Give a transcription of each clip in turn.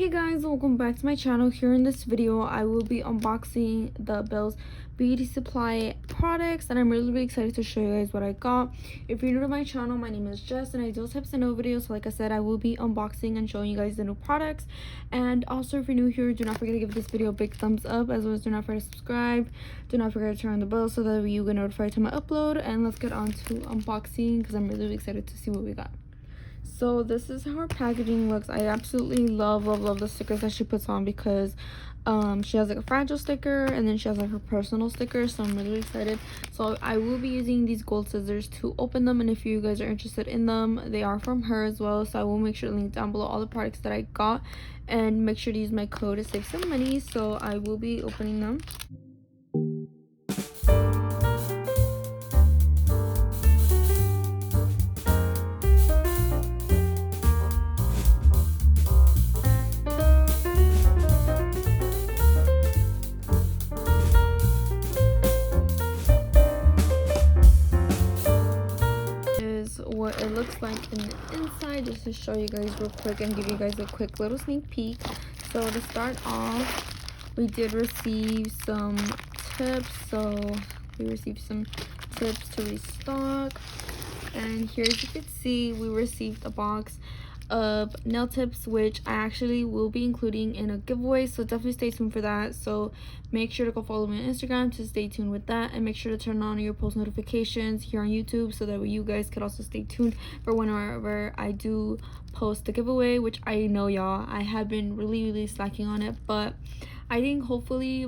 Hey guys, welcome back to my channel. Here in this video I will be unboxing the Belle's beauty supply products, and I'm really excited to show you guys what I got. If you're new to my channel, my name is Jess and I do tips and no videos. So like I said, I will be unboxing and showing you guys the new products. And also, if you're new here, do not forget to give this video a big thumbs up, as well as do not forget to subscribe. Do not forget to turn on the bell so that you get notified to my upload. And let's get on to unboxing because I'm really excited to see what we got. So this is how her packaging looks. I absolutely love the stickers that she puts on, because she has like a fragile sticker and then she has like her personal sticker, so I'm really excited. So I will be using these gold scissors to open them, and if you guys are interested in them, they are from her as well. So I will make sure to link down below all the products that I got, and make sure to use my code to save some money. So I will be opening them. What it looks like in the inside, just to show you guys real quick and give you guys a quick little sneak peek. So to start off, we did receive some tips. So we received some tips to restock, and here, as you can see, we received a box of nail tips, which I actually will be including in a giveaway, so definitely stay tuned for that. So make sure to go follow me on Instagram to stay tuned with that, and make sure to turn on your post notifications here on YouTube so that way you guys could also stay tuned for whenever I do post the giveaway, which I know, y'all, I have been really slacking on it, but I think hopefully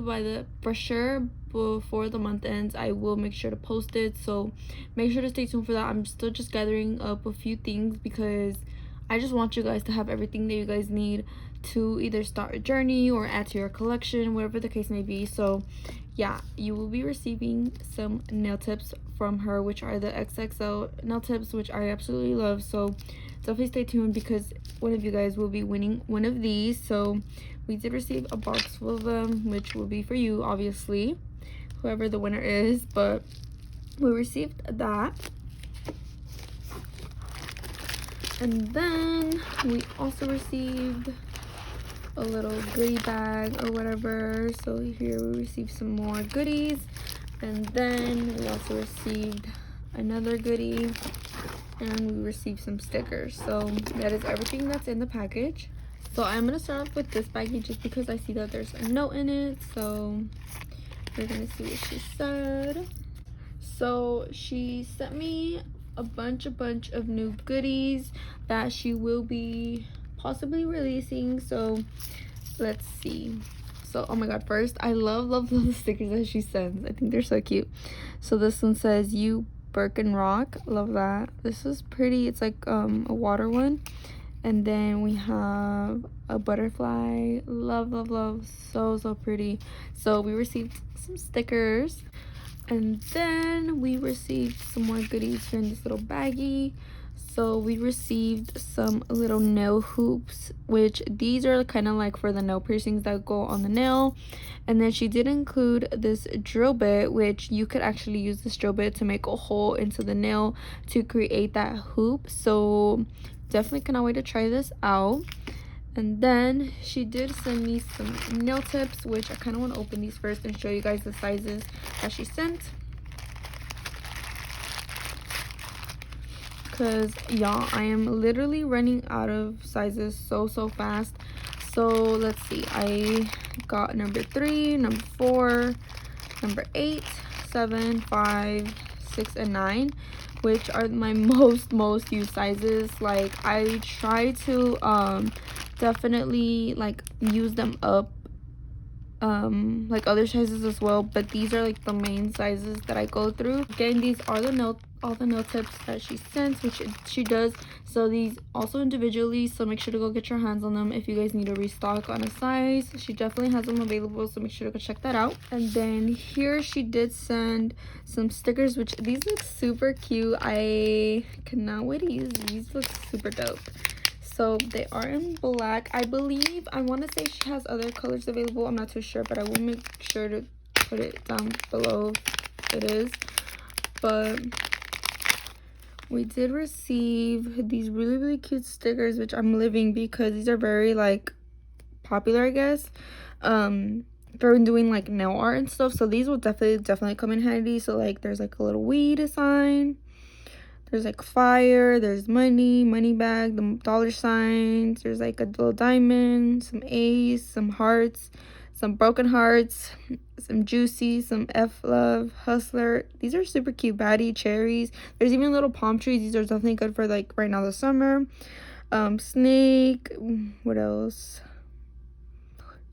for sure before the month ends I will make sure to post it. So make sure to stay tuned for that. I'm still just gathering up a few things because I just want you guys to have everything that you guys need to either start a journey or add to your collection, whatever the case may be. So yeah, you will be receiving some nail tips from her, which are the XXL nail tips, which I absolutely love. So definitely stay tuned because one of you guys will be winning one of these. So we did receive a box full of them, which will be for you, obviously, whoever the winner is. But we received that. And then we also received a little goodie bag or whatever. So here we received some more goodies, and then we also received another goodie, and we received some stickers. So that is everything that's in the package. So I'm gonna start off with this baggie just because I see that there's a note in it. So we're gonna see what she said. So she sent me a bunch of new goodies that she will be possibly releasing. So let's see. So oh my god, first, I love the stickers that she sends. I think they're so cute. So this one says, "You Birkin Rock." Love that. This is pretty. It's like a water one. And then we have a butterfly. Love. So pretty. So we received some stickers. And then we received some more goodies here in this little baggie. So we received some little nail hoops, which these are kind of like for the nail piercings that go on the nail. And then she did include this drill bit, which you could actually use this drill bit to make a hole into the nail to create that hoop. So definitely cannot wait to try this out. And then she did send me some nail tips, which I kind of want to open these first and show you guys the sizes that she sent. Because y'all, I am literally running out of sizes so fast. So let's see. I got number 3, number 4, number 8, 7, 5, 6, and 9, which are my most used sizes. Like I try to definitely like use them up like other sizes as well, but these are like the main sizes that I go through. Again, these are all the nail tips that she sends, which she does sell these also individually, so make sure to go get your hands on them if you guys need a restock on a size. She definitely has them available, so make sure to go check that out. And then here she did send some stickers, which these look super cute. I cannot wait to use these. Look super dope. So they are in black, I believe. I want to say she has other colors available. I'm not too sure, but I will make sure to put it down below if it is. But we did receive these really cute stickers, which I'm living because these are very like popular, I guess, for doing like nail art and stuff. So these will definitely come in handy. So like there's like a little weed sign, there's like fire, there's money bag, the dollar signs, there's like a little diamond, some A's, some hearts, some broken hearts, some juicy, some F love, hustler. These are super cute. Baddie, cherries. There's even little palm trees. These are definitely good for like right now, the summer. Snake. What else?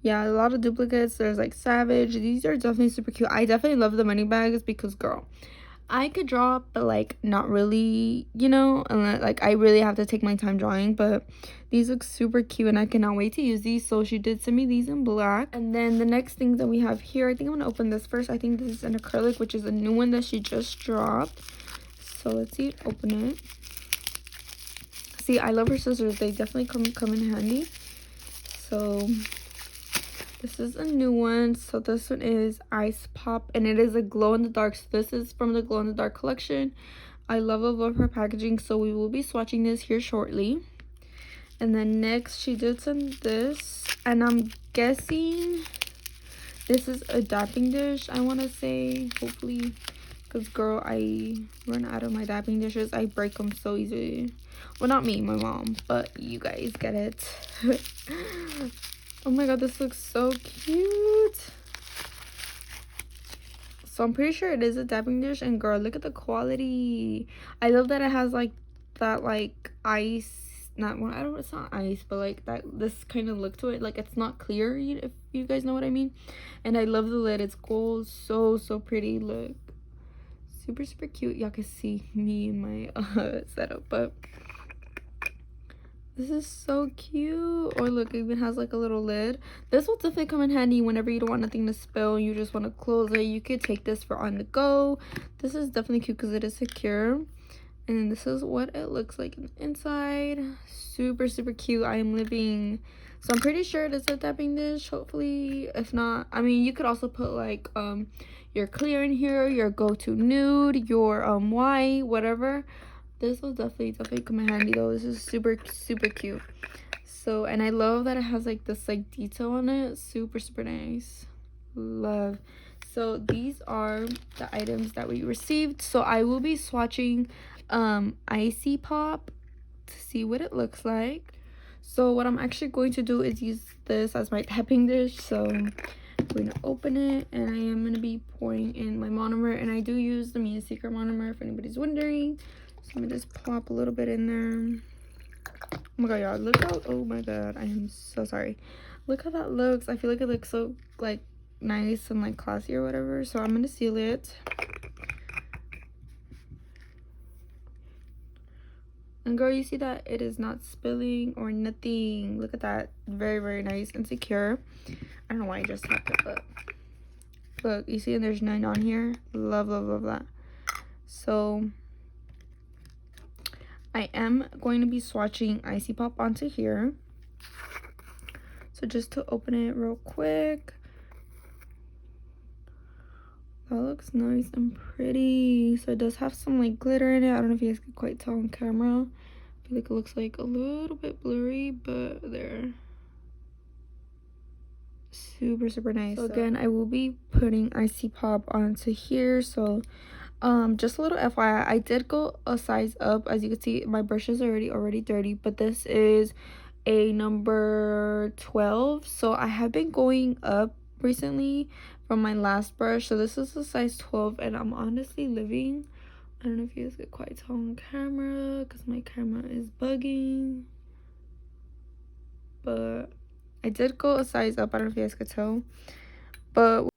Yeah, a lot of duplicates. There's like savage. These are definitely super cute. I definitely love the money bags because, girl, I could draw, but like not really, you know, unless like I really have to take my time drawing. But these look super cute and I cannot wait to use these. So she did send me these in black. And then the next thing that we have here, I think I'm gonna open this first. I think this is an acrylic, which is a new one that she just dropped. So let's see, open it. See, I love her scissors. They definitely come in handy. So this is a new one. So this one is Ice Pop, and it is a glow in the dark. So this is from the glow in the dark collection. I love her packaging. So we will be swatching this here shortly. And then next she did send this, and I'm guessing this is a dapping dish, I want to say, hopefully, because girl, I run out of my dapping dishes. I break them so easily. Well, not me, my mom, but you guys get it. Oh my god, this looks so cute. So I'm pretty sure it is a dapping dish, and girl, look at the quality. I love that it has like that like ice, not one, I don't, it's not ice, but like that, this kind of look to it. Like it's not clear, if you guys know what I mean. And I love the lid. It's gold, so pretty. Look, super cute. Y'all can see me in my setup, but this is so cute. Or look, it even has like a little lid. This will definitely come in handy whenever you don't want nothing to spill, you just want to close it. You could take this for on the go. This is definitely cute because it is secure. And this is what it looks like inside. Super cute. I am living. So I'm pretty sure it is a dapping dish, hopefully. If not, I mean, you could also put like your clear in here, your go-to nude, your white, whatever. This will definitely come in handy though. This is super cute. So, and I love that it has like this like detail on it. Super nice. Love. So these are the items that we received. So I will be swatching Icy Pop to see what it looks like. So what I'm actually going to do is use this as my tapping dish. So I'm going to open it, and I am going to be pouring in my monomer, and I do use the Mia Secret monomer if anybody's wondering. So I'm gonna just pop a little bit in there. Oh my god, y'all, look how, oh my god, I am so sorry. Look how that looks. I feel like it looks so like nice and like classy or whatever. So I'm gonna seal it. And girl, you see that it is not spilling or nothing. Look at that. Very nice and secure. I don't know why I just tapped it, but look, you see, and there's 9 on here. Love that. So I am going to be swatching Icy Pop onto here. So just to open it real quick. That looks nice and pretty. So it does have some like glitter in it. I don't know if you guys can quite tell on camera. I feel like it looks like a little bit blurry, but there. Super nice. So again, I will be putting Icy Pop onto here. So just a little FYI, I did go a size up. As you can see, my brush is already dirty, but this is a number 12. So I have been going up recently from my last brush. So this is a size 12, and I'm honestly living. I don't know if you guys get quite tell on camera because my camera is bugging, but I did go a size up. I don't know if you guys could tell, but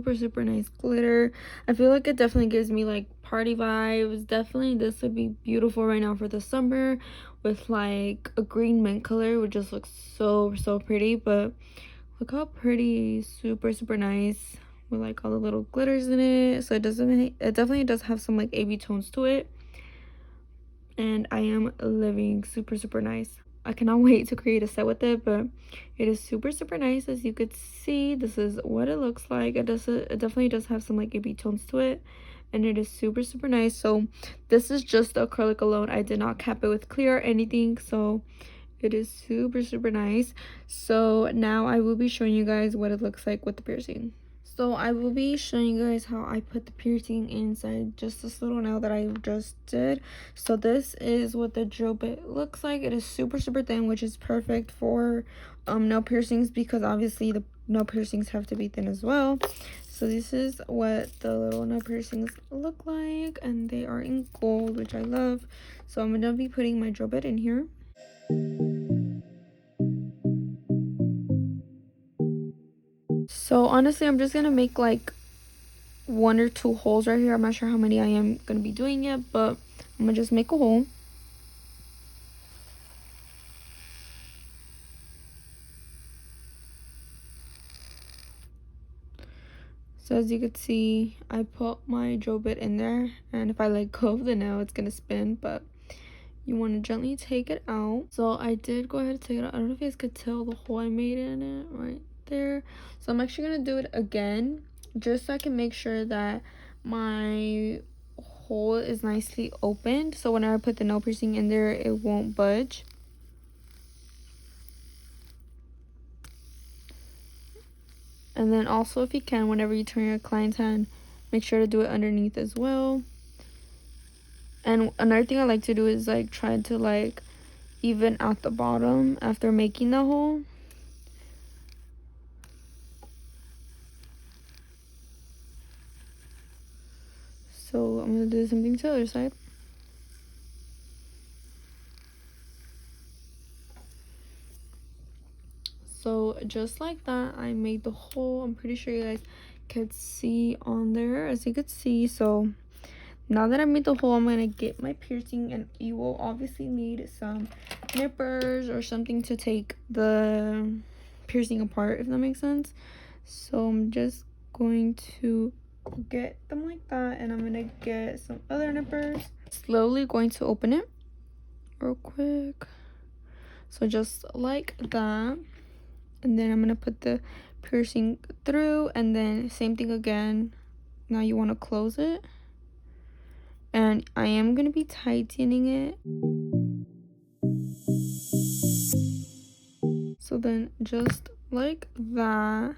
Super nice glitter. I feel like it definitely gives me like party vibes. Definitely this would be beautiful right now for the summer with like a green mint color, which just looks so pretty. But look how pretty. Super nice with like all the little glitters in it. So it definitely does have some like AB tones to it, and I am living. Super nice. I cannot wait to create a set with it, but it is super nice. As you could see, this is what it looks like. It definitely does have some like AB tones to it, and it is super nice. So this is just the acrylic alone. I did not cap it with clear or anything, so it is super nice. So now I will be showing you guys what it looks like with the piercing. So I will be showing you guys how I put the piercing inside just this little nail that I just did. So this is what the drill bit looks like. It is super thin, which is perfect for nail piercings, because obviously the nail piercings have to be thin as well. So this is what the little nail piercings look like, and they are in gold, which I love. So I'm gonna be putting my drill bit in here. So honestly, I'm just gonna make like 1 or 2 holes right here. I'm not sure how many I am gonna be doing yet, but I'm gonna just make a hole. So as you can see, I put my drill bit in there, and if I let go of the nail, it's gonna spin, but you want to gently take it out. So I did go ahead and take it out. I don't know if you guys could tell the hole I made in it right there. So I'm actually gonna do it again, just so I can make sure that my hole is nicely opened, so whenever I put the nail piercing in there, it won't budge. And then also, if you can, whenever you turn your client's hand, make sure to do it underneath as well. And another thing I like to do is like try to like even out the bottom after making the hole. So I'm gonna do the same thing to the other side. So just like that, I made the hole. I'm pretty sure you guys could see on there, as you could see. So now that I made the hole, I'm gonna get my piercing, and you will obviously need some nippers or something to take the piercing apart, if that makes sense. So I'm just going to get them like that, and I'm gonna get some other nippers. Slowly going to open it real quick. So just like that. And then I'm gonna put the piercing through, and then same thing again. Now you want to close it, and I am gonna be tightening it. So then just like that,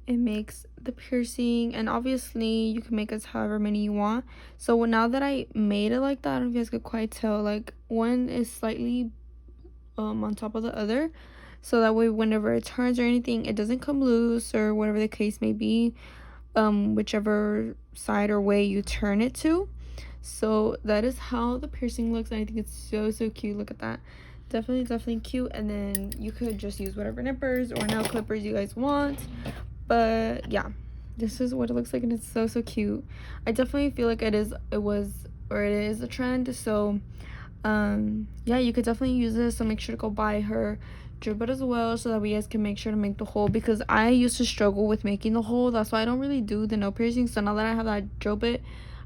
it makes the piercing, and obviously you can make as however many you want. So now that I made it like that, I don't know if you guys could quite tell, like one is slightly on top of the other, so that way whenever it turns or anything, it doesn't come loose, or whatever the case may be, whichever side or way you turn it to. So that is how the piercing looks, and I think it's so cute. Look at that. Definitely cute. And then you could just use whatever nippers or nail clippers you guys want, but yeah, this is what it looks like, and it's so cute. I definitely feel like it is a trend. So yeah, you could definitely use this. So make sure to go buy her drill bit as well, so that we guys can make sure to make the hole, because I used to struggle with making the hole. That's why I don't really do the nail piercing. So now that I have that drill bit,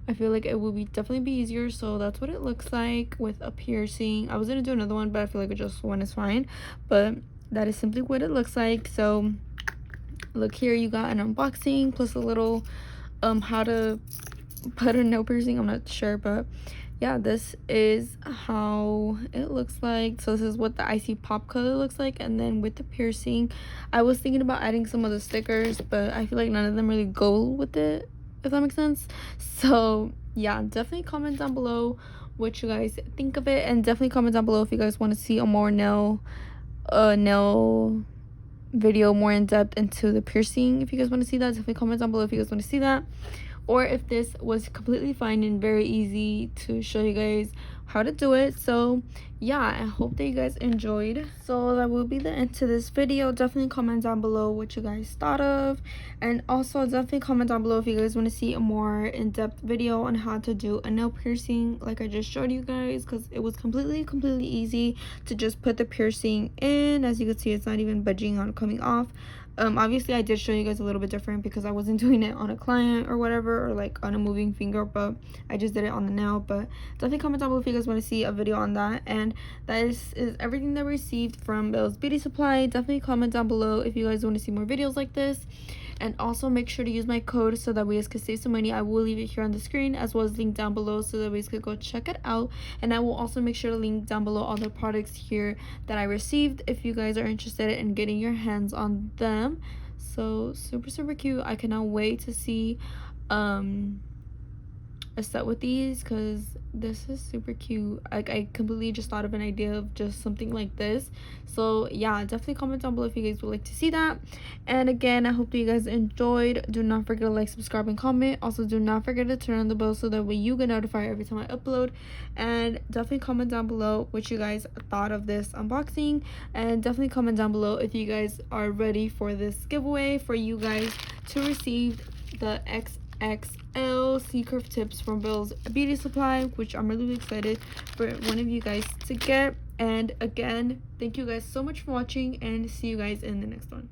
I feel like it will definitely be easier. So that's what it looks like with a piercing. I was gonna do another one, but I feel like just one is fine. But that is simply what it looks like. So look here, you got an unboxing plus a little how to put a nail piercing. I'm not sure, but yeah, this is how it looks like. So this is what the icy pop color looks like. And then with the piercing, I was thinking about adding some of the stickers, but I feel like none of them really go with it, if that makes sense. So yeah, definitely comment down below what you guys think of it, and definitely comment down below if you guys want to see a more nail video more in depth into the piercing. If you guys want to see that, definitely comment down below if you guys want to see that, or if this was completely fine and very easy to show you guys how to do it. So yeah, I hope that you guys enjoyed. So that will be the end to this video. Definitely comment down below what you guys thought of, and also definitely comment down below if you guys want to see a more in-depth video on how to do a nail piercing like I just showed you guys, because it was completely easy to just put the piercing in. As you can see, it's not even budging on coming off. Obviously I did show you guys a little bit different because I wasn't doing it on a client or whatever, or like on a moving finger, but I just did it on the nail. But definitely comment down below if you guys want to see a video on that. And that is everything that we received from Belle's Beauty Supply. Definitely comment down below if you guys want to see more videos like this, and also make sure to use my code so that we guys can save some money. I will leave it here on the screen, as well as link down below, so that we guys could go check it out. And I will also make sure to link down below all the products here that I received if you guys are interested in getting your hands on them. So super cute. I cannot wait to see a set with these, because this is super cute. Like, I completely just thought of an idea of just something like this. So yeah, definitely comment down below if you guys would like to see that. And again, I hope that you guys enjoyed. Do not forget to like, subscribe, and comment. Also, do not forget to turn on the bell so that way you get notified every time I upload. And definitely comment down below what you guys thought of this unboxing, and definitely comment down below if you guys are ready for this giveaway for you guys to receive the XXL C-curve tips from Belle's Beauty Supply, which I'm really excited for one of you guys to get. And again, thank you guys so much for watching, and see you guys in the next one.